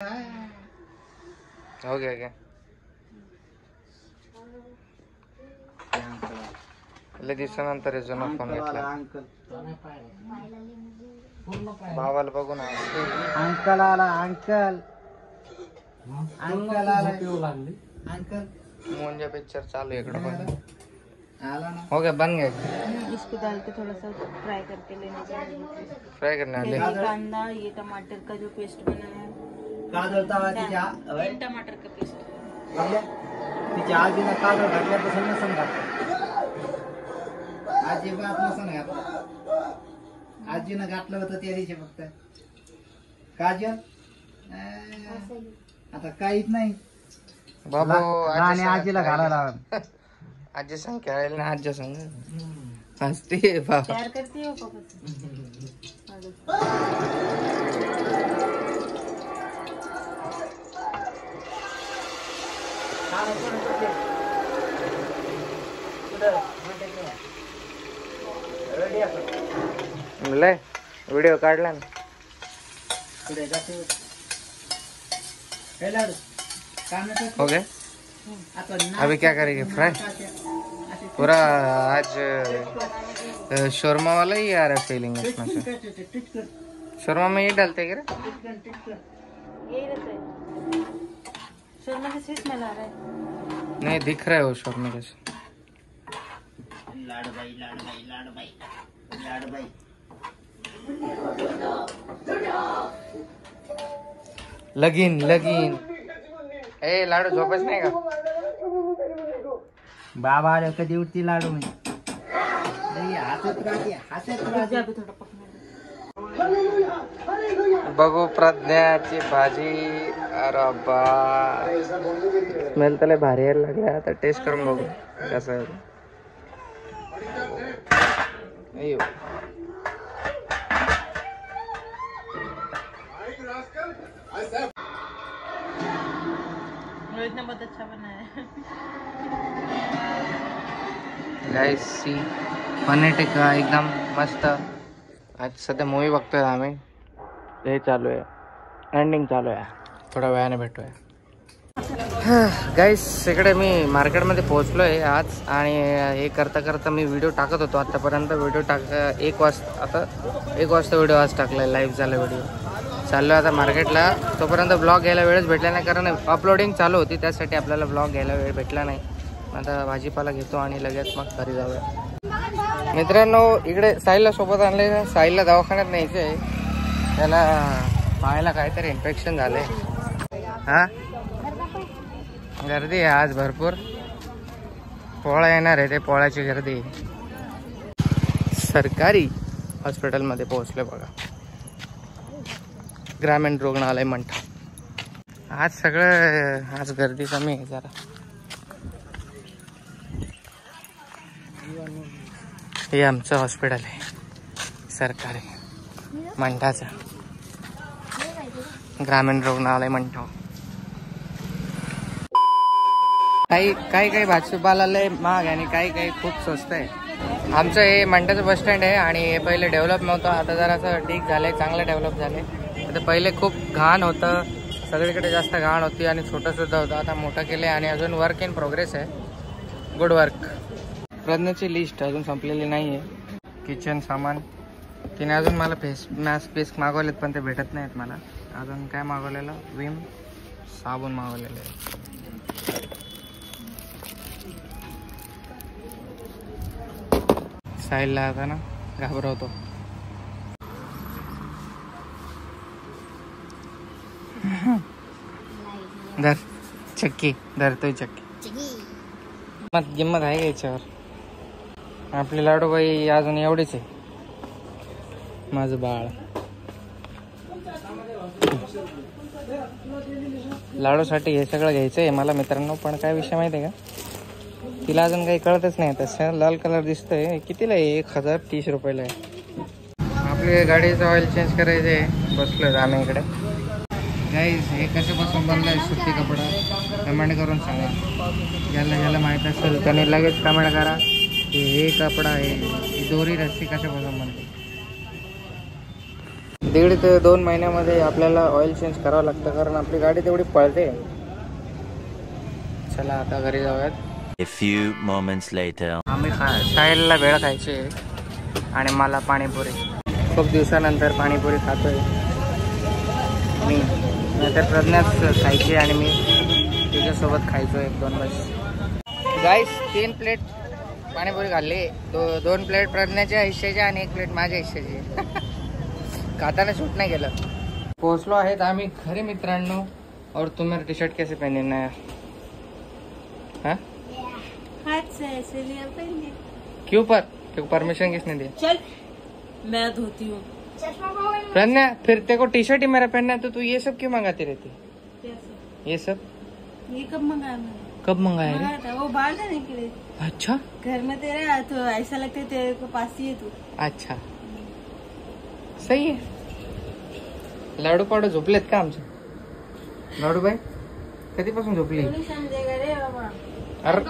हो गया क्या? लय दिवसानंतर येतो ना फोन घेतला. भावाला बघून अंकल आला. अंकल अंकल आला. अंकल मुंजा पिक्चर चालू है इकडे पण. आला ना. हो गया, बन गया. इसको डाल के थोड़ा सा फ्राई करके लेना चाहिए. फ्राय करने वाले. ये कांदा, ये टमाटर का जो पेस्ट बनाया है, काजल तवा तिच्या टमाटर का पेस्ट. तिच्या आजीनं काजल घातल्यापासून नसून घातलं. अजिबात नसून घातलं. आजीनं घातलं होतं त्या दिवशी फक्त काजल. आता काहीच नाही बाबू आणि आजीला घालायला. आजी संग खेळायला ना. आजी संग हसते बाबा. प्यार करती हो पापा से. लय व्हिडिओ काढला ना. हो गया. अभी क्या करेंगे? फ्राई पूरा आज शोरमा वाला ही आ रहा है फीलिंग इसमें से. शोरमा में ये डालते हैं क्या? यही रहता है. शोरमा का स्मेल आ रहा है. नहीं दिख रहा है वो शोरमा जैसे. लाडबाई लाडबाई लाडबाई लाडबाई. लगीन लगीन. ए लाडू झोपच नाही का? बाबा आले कधी उठती लाडू मी. हातात राहते हातात राहते. अभी थोड़ा पकने दो. बघू प्रज्ञाची भाजी. अरे बा स्मेल तर लय भारी यायला लागला. आता टेस्ट करून बघू कसं आहे. अयो. रोहित ने बहुत अच्छा बनाया है. गाइस सी पनीर टिक्का एकदम मस्त. आज सध्या मूवी बघतोय आम्ही. हे चालू आहे, एंडिंग चालू आहे. थोड्या वेळाने भेटूया. गाइस इकडे मी मार्केटमध्ये पोहोचलो आहे आज. आणि हे करता करता मी व्हिडिओ टाकत होतो आत्तापर्यंत. व्हिडिओ 1 वाजता व्हिडिओ आज टाकला आहे. लाईव्ह झाला व्हिडिओ. चाललो आता मार्केटला. तोपर्यंत ब्लॉग घ्यायला वेळच भेटला नाही कारण अपलोडिंग चालू होती. त्यासाठी आपल्याला ब्लॉग घ्यायला वेळ भेटला नाही. आता भाजीपाला घेतो आणि लगेच मग घरी जाऊया. मित्रांनो इकडे साहिलला सोबत आणले. साहिलला दवाखान्यात न्यायचं आहे. त्याला पायाला काहीतरी इन्फेक्शन झालंय. हा गर्दी आहे आज भरपूर. पोळा येणार आहे. ते पोळ्याची गर्दी. सरकारी हॉस्पिटलमध्ये पोहोचले बघा. ग्रामीण रुग्णालय मंठा. आज गर्दी कमी आहे जरा. हे आमचं हॉस्पिटल आहे सरकारी मंठाचं. ग्रामीण रुग्णालय मंठा. काही भाजीपाला लय महाग आणि काही खूप स्वस्त आहे. आमचं हे मंठाचं बस स्टँड आहे आणि हे पहिले डेव्हलप नव्हतं. आता जरासं ठीक झालंय, चांगलं डेव्हलप झालंय. आता पहिले खूप घाण होतं. सगळीकडे जास्त घाण होती आणि छोटं सुद्धा होतं. आता मोठं केलं आहे आणि अजून वर्क इन प्रोग्रेस आहे. Good work. प्रज्ञाची लिस्ट अजून संपलेली नाही आहे. किचन सामान तिने अजून मला पेस्ट मागवलेत पण ते भेटत नाहीत मला. अजून काय मागवलेलं? विम साबण मागवलेलं आहे. साहिलला आता ना घाबरवतो. धर चक्की. धरतोय चक्की. किंमत आहे याच्यावर. आपली लाडूबाई अजून एवढीच आहे. माझं बाळ. लाडूसाठी हे सगळं घ्यायचं आहे मला मित्रांनो. पण काय विषय माहिती आहे का? तिला अजून काही कळतच नाही. तसं लाल कलर दिसतोय. कितीला आहे? 1030 रुपयाला आहे. आपली गाडीचं ऑइल चेंज करायचं आहे. बसलोय आम्ही इकडे. गाईज हे कशापासून बनलं आहे सुती कपडा? कमेंट करून सांगा. ज्याला माहीत असेल त्याने लगेच कमेंट करा की हे कपडा आहे. दोरी रस्सी कशापासून बनते. 1.5 ते 2 महिन्यामध्ये आपल्याला ऑइल चेंज करावं लागतं, कारण आपली गाडी तेवढी पळते. चला आता घरी जाऊयात. A few moments later. आम्ही साहिलला भेळ खायची आणि मला पाणीपुरी. खूप दिवसानंतर पाणीपुरी खातोय मी, नाहीतर प्रज्ञाच खायची आणि मी तुझ्यासोबत खायचो 1-2 वेळेस. गाईस 3 प्लेट पाणीपुरी खाल्ली. 2 प्लेट प्रज्ञाच्या हिश्श्याची आणि 1 प्लेट माझ्या हिश्श्याची. खाताना शूट नाही केलं. पोहोचलो आहेत आम्ही घरी मित्रांनो. और तुम्ही टी शर्ट कैसे पहने नया? हाँ हाथ से ऐसे लिया पहनने. क्यों क्यों परमिशन किसने दिया? चल मैं धोती हूँ. प्रज्ञा फिर तेरे को टी शर्ट ही मेरा पहनना है तो तू ये सब क्यों मंगाती रहती? ये सब ये कब मंगाया मैंने? कब मंगाया रे? मंगाया था वो बाहर जाने के लिए. अच्छा घर में तेरा तो ऐसा लगता है तेरे को पास ही है तू. अच्छा सही आहे. लाडू पाडू झोपलेत का आमचे? लाडूबाई कधीपासून झोपली? नहीं समझेगा रे बाबा. अरे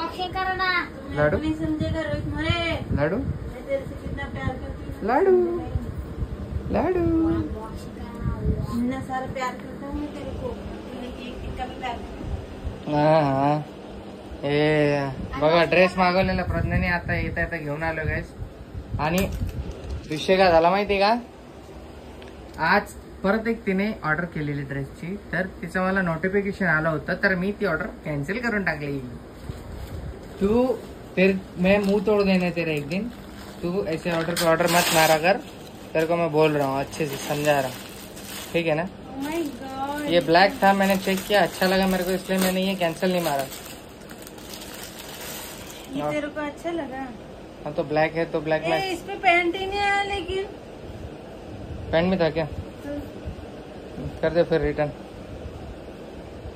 लाडू नहीं समझेगा रोहित मोरे. लाडू मैं तेरे से कितना प्यार करती हूँ. लाडू लाडू इतना सारा प्यार करता हूँ मैं तेरे को. एक का भी प्यार करता हूँ. हा. ए बघा ड्रेस मागवलेला प्रज्ञाने आता येता घेऊन आलो गाईस. आणि विषय काय झाला माहिती का, आज परत एक तिने ऑर्डर केलेली ड्रेसची, तर तिचं मला नोटिफिकेशन आलं होतं, तर मी ती ऑर्डर कॅन्सल करून टाकली. तू फिर मैं मुंह तोड़ देने तेरा एक दिन. तू ऐसे ऑर्डर पे ऑर्डर मत मारा कर. तेरे को मैं बोल रहा हूँ, अच्छे से समझा रहा हूँ, ठीक है ना? Oh my God. ये ब्लैक था, मैंने चेक किया, अच्छा लगा मेरे को, इसलिए मैंने ये कैंसिल नहीं मारा. ये तेरे को अच्छा लगा? हाँ तो ब्लैक है तो ब्लैक में. इस पे पैंट ही नहीं आया लेकिन. पैंट में था क्या? कर दे फिर रिटर्न.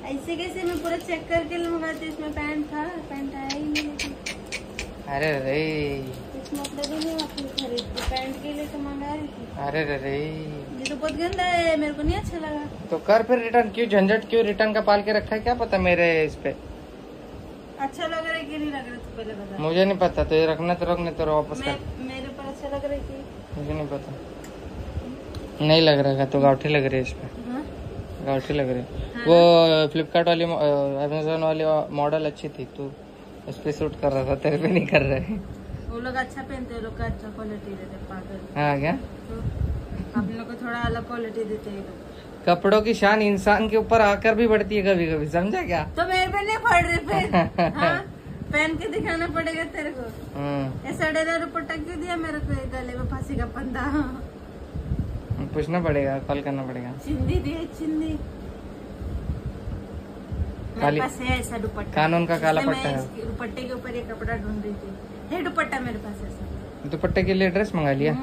ऐसे कैसे मैं पूरा चेक करके मंगाती. इसमें पैंट था, पैंट आया ही नहीं लेकिन. अरे रे इस मतलब ही नहीं अपनी खरीद की. पैंट के लिए तो मंगा रही थी. अरे रे ये तो बहुत गंदा है, मेरे को नहीं अच्छा लगा. तो कर फिर रिटर्न. क्यों झंझट, क्यों रिटर्न का पाल के रखा है? क्या पता मेरे इस पे अच्छा लग रहा है कि नहीं लग रहा है, पहले बता. मुझे नहीं पता. तो ये रखना तो रखने तो वापस कर. मेरे पर अच्छा लग रहा है कि मुझे नहीं पता. नहीं लग रहा है तो गाउठी लग रही है इस पे. हाँ? गाउठी लग रही है. हाँ? वो फ्लिपकार्ट वाली अमेजोन वाली मॉडल अच्छी थी, तू उस पे शूट कर रहा था, तेरे पे नहीं कर रहे. वो लोग अच्छा पहनते हैं, लोग का अच्छा क्वालिटी देते हैं. पागल. हाँ क्या? तो आप लोग को थोड़ा अलग क्वालिटी देते हैं लोग. कपड़ों की शान इंसान के ऊपर आकर भी बढ़ती है कभी कभी, समझा क्या? तो मेरे पे नहीं पड़ रहे फिर. हाँ? पहन के दिखाना पड़ेगा तेरे को. ऐसा डेरा दुपट्टा क्यों दिया मेरे को? गले में फांसी का फंदा. पूछना पड़ेगा, कॉल करना पड़ेगा. चिंदी दिए चिंदी. मेरे पास है ऐसा दुपट्टा. कानून का काला इसलिए पट्टा मैं है. इस दुपट्टे के ऊपर ये कपड़ा ढूंढ रही थी. ये दुपट्टा मेरे पास है ऐसा. दुपट्टे के लिए ड्रेस मंगा लिया.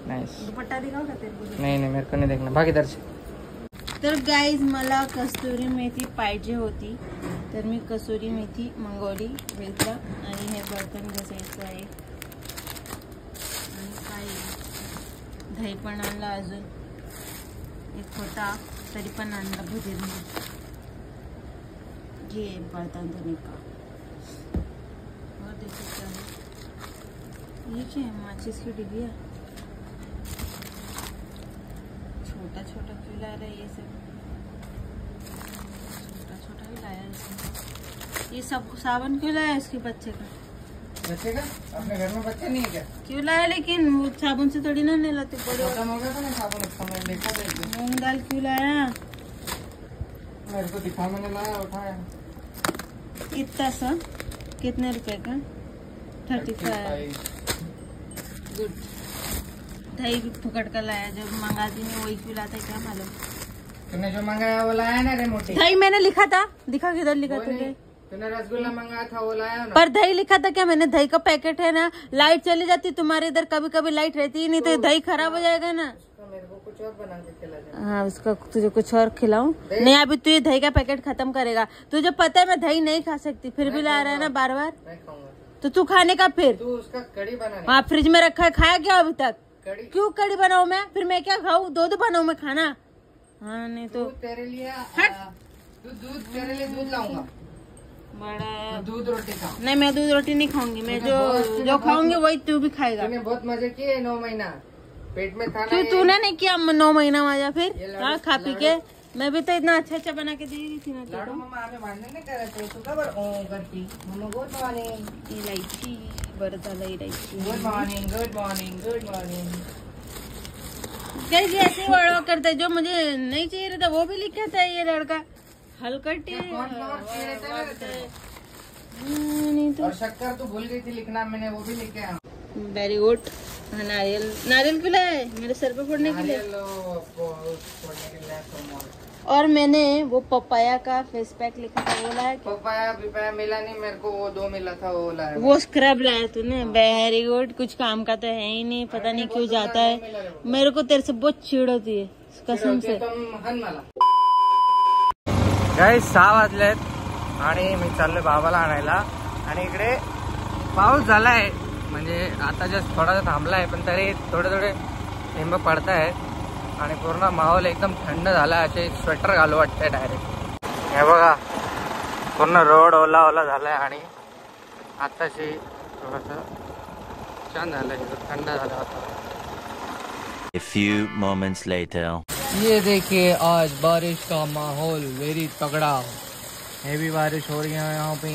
नाइस. दुपट्टा दिखाओगा तेरे को? नाही मेरे को नाही देखना. भाग इधर से. तर गाईज मला कस्तुरी मेथी पाहिजे होती, तर मी कसुरी मेथी मागवली वेलचा. आणि हे बर्तन घासायचं आहे. आणि काय दही पण आणला, अजून एक होता तरी पण आणला भुजीर म्हणून. ये बर्तन धोने का. और देख सकते हैं ये क्या है, माचिस की डिब्बिया. छोटा छोटा क्यों ला रहा है ये सब? छोटा छोटा भी लाया इसने. ये सब साबुन क्यों लाया इसके बच्चे का? बच्चे का? अपने घर में बच्चे नहीं है क्या? क्यों लाया? लेकिन वो साबुन से थोड़ी ना नहलाते. बड़े खत्म हो गया था ना साबुन, उसका मैं देखा था एक दिन. मूंग दाल क्यों लाया? मेरे को दिखा, मैंने लाया, उठाया. कितना सा? कितने रुपए का? 35. गुड. दही भी फुकट का लाया, जब मंगाती नहीं वही क्यों लाता है क्या मालूम. तूने जो मंगाया वो लाया ना रे मोटी. दही मैंने लिखा था, दिखा किधर लिखा था दही? तूने रसगुल्ला मंगाया था वो लाया ना. पर दही लिखा था क्या? मैंने दही का पैकेट है ना. लाइट चली जाती तुम्हारे इधर, कभी कभी लाइट रहती ही नहीं, तो दही खराब हो जाएगा ना. मेरे को कुछ और बना के खिला दे. हाँ उसका तुझे कुछ और खिलाऊं? नहीं अभी तू ये दही का पैकेट खत्म करेगा. तुझे पता है मैं दही नहीं खा सकती, फिर भी ला रहा है ना बार बार. मैं खाऊंगा. तो तू खाने का फिर? तू उसका कड़ी बना. वहाँ फ्रिज में रखा है, खाया क्या अभी तक? कड़ी क्यों कड़ी बनाऊं मैं? फिर मैं क्या खाऊं? दूध बनाऊं मैं खाना? हाँ नहीं तो तेरे लिए दूध, तेरे लिए दूध लाऊंगा. बड़ा दूध रोटी खा. नहीं, मैं दूध रोटी नहीं खाऊंगी. मैं जो खाऊंगी वही तू भी खाएगा. तूने बहुत मजे किए 9 महीना. पेट में था ना क्यों ये। तूने नहीं किया 9 महीना माजा फिर? ये लाडू- हाँ, खा पी के मैं भी तो इतना अच्छा बना के दे रही थी ना लाडू तेरे मम्मा आम्ही भांडण नाही करत आहे. तू का बरं ओ करती? मम्मा गुड मॉर्निंग. को. इलायची बरं झालं इलायची. Good morning good morning good morning. कैसे ऐसे वर्ड करता है जो मुझे नहीं चाहिए रहता वो भी लिख कहता है ये लड़का. हलकट है. कौन-कौन चाहिए रहता है तेरे को? नहीं तो और शक्कर तो भूल गई थी लिखना, मैंने वो भी लिख के आया. Very good. नारियल नारियल क्यों लाए? मेरे सर पे फोड़ने के लिए. छोड़ने के लिए सोमवार. और मैंने वो पपाया का फेस पैक लिखा था वो लाया. पपाया पिपाया मिला नहीं मेरे को, वो 2 मिला था वो लाया. वो स्क्रब लाया तूने. Very good. कुछ काम का तो है ही नहीं. पता नहीं क्यों जाता है. मेरे को तेरे से बहुत चिड़ होती है कसम से. गाईस 6 वाजलेत आणि मी चाललोय बाबाला आणायला. आणि इकडे पाऊस झालाय, म्हणजे आता जस्ट थोडासा थांबलाय, पण तरी थोडे थोडे थेंब पडतायत आणि पूर्ण माहोल एकदम थंड झाला. असे स्वेटर घालू वाटतंय डायरेक्ट. हे बघा पूर्ण रोड ओला ओला झालाय आणि आताशी थोडंसं छान झालंय, थंड झालं आता. A few moments later. ये देखिए आज बारिश का माहौल वेरी तगड़ा. हेवी बारिश हो रही है यहाँ पे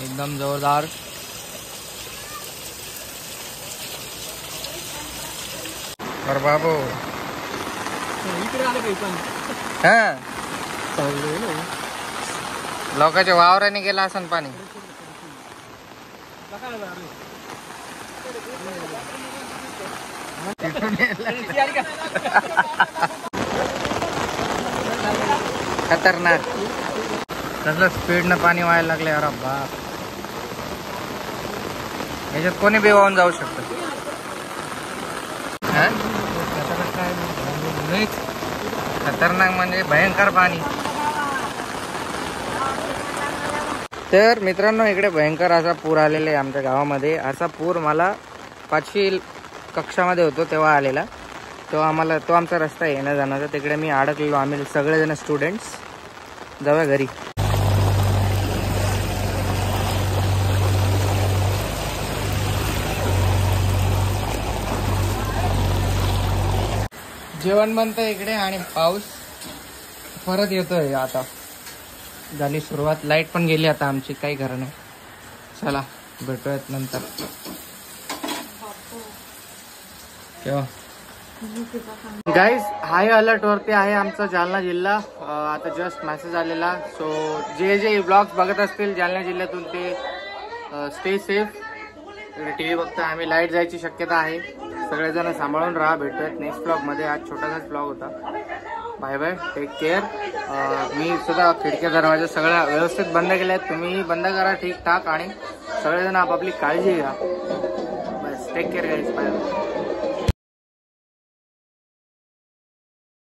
एकदम जोरदार. और बाबू हा लोकांच्या वावराने गेला असं पाणी. खतरनाक. कसलं स्पीडनं पाणी व्हायला लागले. अरे बाप, याच्यात कोणी बी वाहून जाऊ शकतं. खतरनाक म्हणजे भयंकर पाणी. तर मित्रांनो इकडे भयंकर असा पूर आलेला आहे आमच्या गावामध्ये. असा पूर मला 5वी कक्षामध्ये होतो तेव्हा आलेला. तेव्हा आम्हाला तो आमचा रस्ता आहे येण्या जाण्याचा. तिकडे मी अडकलेलो. आम्ही सगळेजण स्टुडंट्स. जाऊया घरी. जेवण बनतंय इकडे आणि पाऊस परत येतोय. आता झाली सुरुवात. लाईट पण गेली आता आमची, काही खरं नाही. चला भेटूयात नंतर. केव्हा गाईज हाय अलर्ट वरती आहे आमचा जालना जिल्हा. आता जस्ट मेसेज आलेला. सो जे जे ब्लॉग्स बघत असतील जालना जिल्ह्यातून ते स्टे सेफ. इकडे टीव्ही बघता आम्ही. लाईट जायची शक्यता आहे. सगळेजण सांभाळून राहा. भेटूयात नेक्स्ट ब्लॉग मध्ये. आज छोटासाच ब्लॉग होता. Bye bye, take care. मी सुद्धा खिडक्या दरवाजा सगळ्या व्यवस्थित बंद केल्या आहेत. तुम्ही बंद करा ठीकठाक आणि सगळेजण आपापली काळजी घ्या. बस टेक केअर गाईज. बाय.